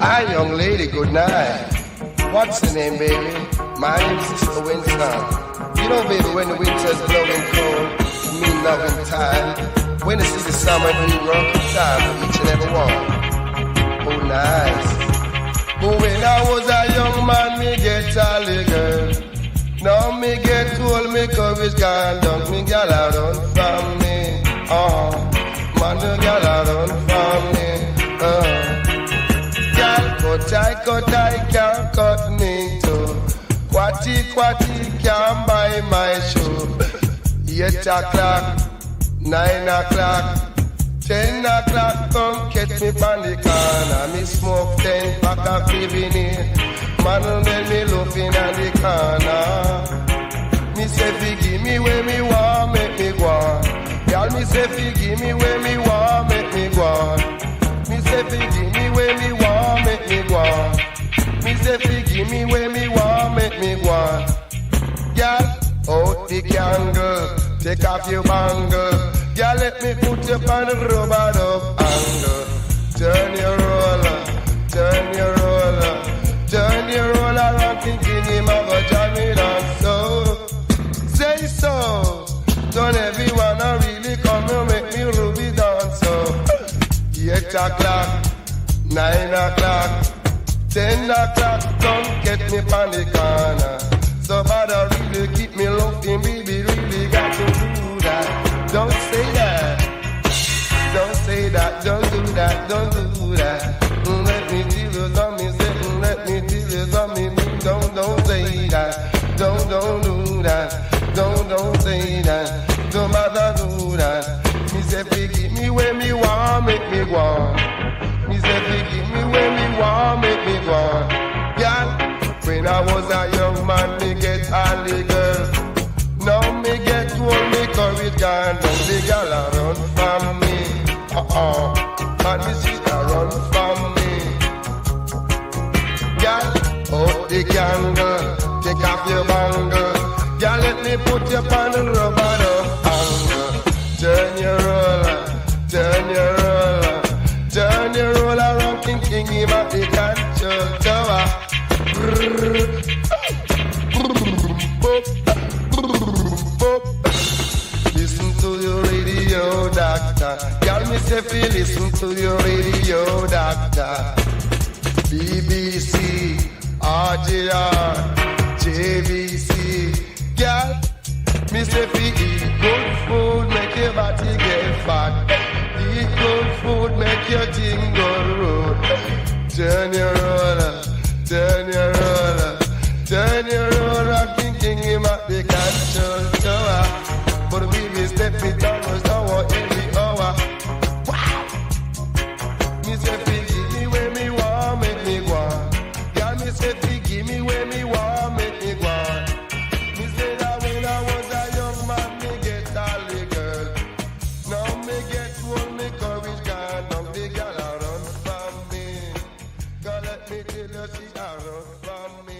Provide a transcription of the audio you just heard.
Hi, young lady, good night. What's the name, baby? My name's Sister Winston. You know, baby, when the winter's blowing cold, it mean loving time. When you see the summer, it mean rocking time for each and every one. Oh, nice. But when I was a young man, me get a girl. Now me get old, me courage gone down. Me gal a run from me. Man, the gal a run from me. Cut I can't cut me too. Quatty can't buy my shoe. 8 o'clock, 9 o'clock, 10 o'clock, come catch me on the corner. Me smoke 10 pack of Fivini. Man, then me looking at the corner. Me say, give me where me want, make me go on. Y'all me say, give me where me want, make me go on. Me say, give me where me want, make me go on. Me say, give me where me want, make me go on. Y'all, out the candle, take off your bangle. Y'all, let me put you on the rubber up angle. Turn your roller, turn your roller, turn your roller around, thinking him a go jam me down. So, say so. Don't everyone really come and make me ruby dance. So, 8 o'clock, 9 o'clock, 10 o'clock, come get me on the corner. So bad I really keep me looking, baby, really got to do that. Don't say that, don't say that, don't do that, don't do that. Let me tell you something, let me tell you something, don't say that, don't do that, don't say that, don't matter do that. Me say, give me where me want, make me go on. Me say, give me where me want, make me go on. Girl, when I was a young man, me get all the girls. Now me get old, me courage gone, and the girl a run from me. And me sister run from me. Girl, out the candle, take off your bangle. Girl, let me put you on the rubber angle. Turn your roller, turn your roller, turn your roller around, thinking him at the control tower. Listen to your radio, doctor. Y'all me say, listen to your radio, doctor. BBC, RJR, JVC. Y'all, me say, eat good food, make your body get fat. Eat good food, make your thing go road. Turn your roller, turn your roller, turn your roller, thinking him at the control tower. But we be stepping down, was now every hour. Wow! Me say, give me where me want, make me go on. Girl, me say, give me where me want, make me go on. Me say that when I was a young man, me get all the girls. Now me get old, me courage gone, now the girl a run from me. God let me tell you she a run from me.